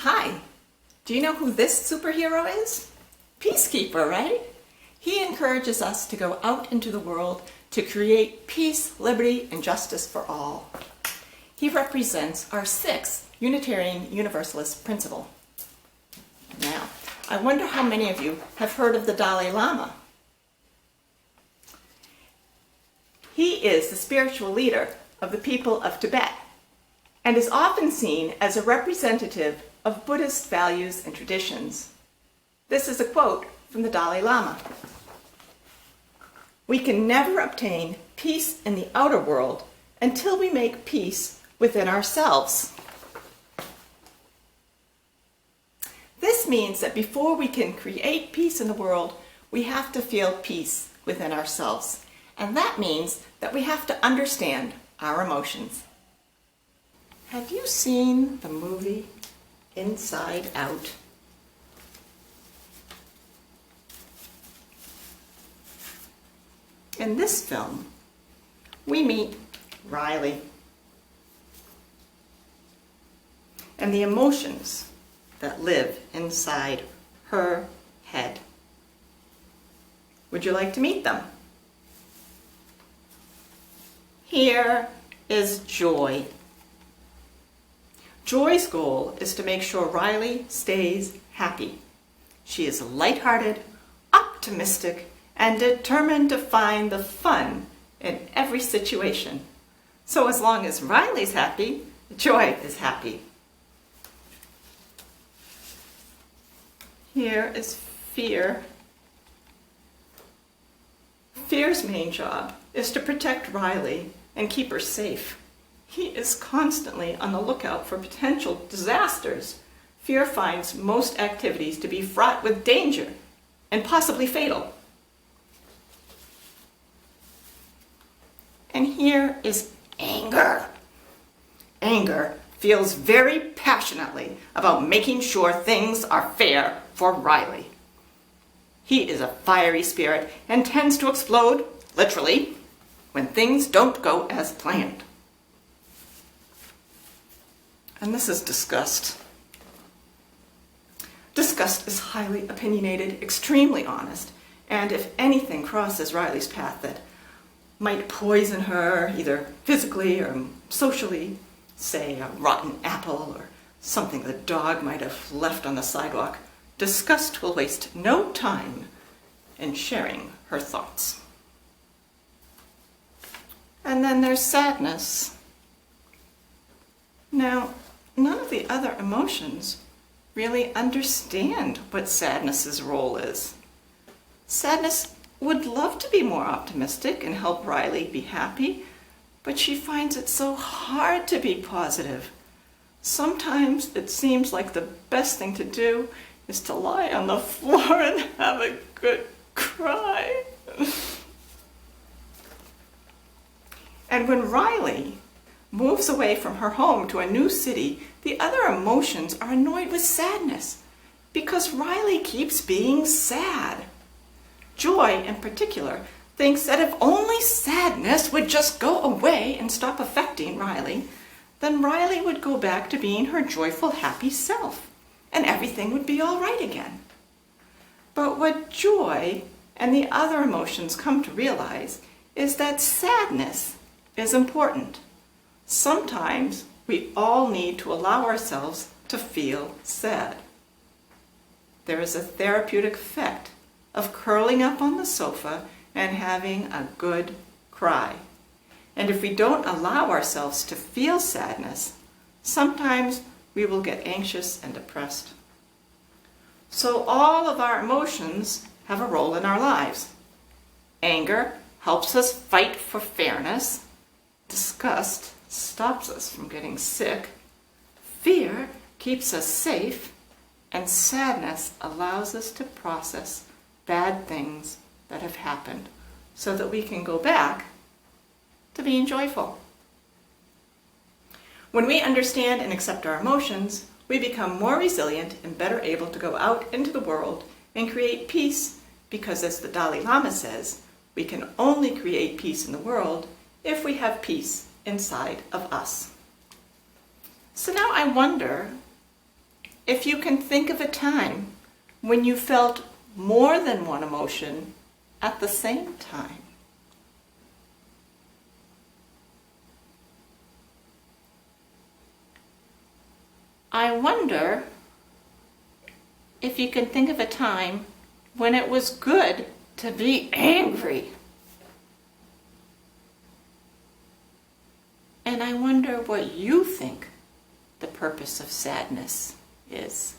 Hi, do you know who this superhero is? Peacekeeper, right? He encourages us to go out into the world to create peace, liberty, and justice for all. He represents our sixth Unitarian Universalist principle. Now, I wonder how many of you have heard of the Dalai Lama. He is the spiritual leader of the people of Tibet and is often seen as a representative of Buddhist values and traditions. This is a quote from the Dalai Lama. "We can never obtain peace in the outer world until we make peace within ourselves." This means that before we can create peace in the world, we have to feel peace within ourselves. And that means that we have to understand our emotions. Have you seen the movie Inside Out? In this film, we meet Riley and the emotions that live inside her head. Would you like to meet them? Here is Joy. Joy's goal is to make sure Riley stays happy. She is lighthearted, optimistic, and determined to find the fun in every situation. So as long as Riley's happy, Joy is happy. Here is Fear. Fear's main job is to protect Riley and keep her safe. He is constantly on the lookout for potential disasters. Fear finds most activities to be fraught with danger and possibly fatal. And here is Anger. Anger feels very passionately about making sure things are fair for Riley. He is a fiery spirit and tends to explode, literally, when things don't go as planned. And this is Disgust. Disgust is highly opinionated, extremely honest, and if anything crosses Riley's path that might poison her, either physically or socially, say a rotten apple or something the dog might have left on the sidewalk, Disgust will waste no time in sharing her thoughts. And then there's Sadness. Now, none of the other emotions really understand what Sadness's role is. Sadness would love to be more optimistic and help Riley be happy, but she finds it so hard to be positive. Sometimes it seems like the best thing to do is to lie on the floor and have a good cry. And when Riley moves away from her home to a new city, the other emotions are annoyed with Sadness because Riley keeps being sad. Joy, in particular, thinks that if only Sadness would just go away and stop affecting Riley, then Riley would go back to being her joyful, happy self, and everything would be all right again. But what Joy and the other emotions come to realize is that sadness is important. Sometimes we all need to allow ourselves to feel sad. There is a therapeutic effect of curling up on the sofa and having a good cry. And if we don't allow ourselves to feel sadness, sometimes we will get anxious and depressed. So all of our emotions have a role in our lives. Anger helps us fight for fairness. Disgust stops us from getting sick. Fear keeps us safe. And sadness allows us to process bad things that have happened so that we can go back to being joyful. When we understand and accept our emotions, we become more resilient and better able to go out into the world and create peace because, as the Dalai Lama says, we can only create peace in the world if we have peace inside of us. So now I wonder, if you can think of a time when you felt more than one emotion at the same time. I wonder if you can think of a time when it was good to be angry. And I wonder what you think the purpose of sadness is.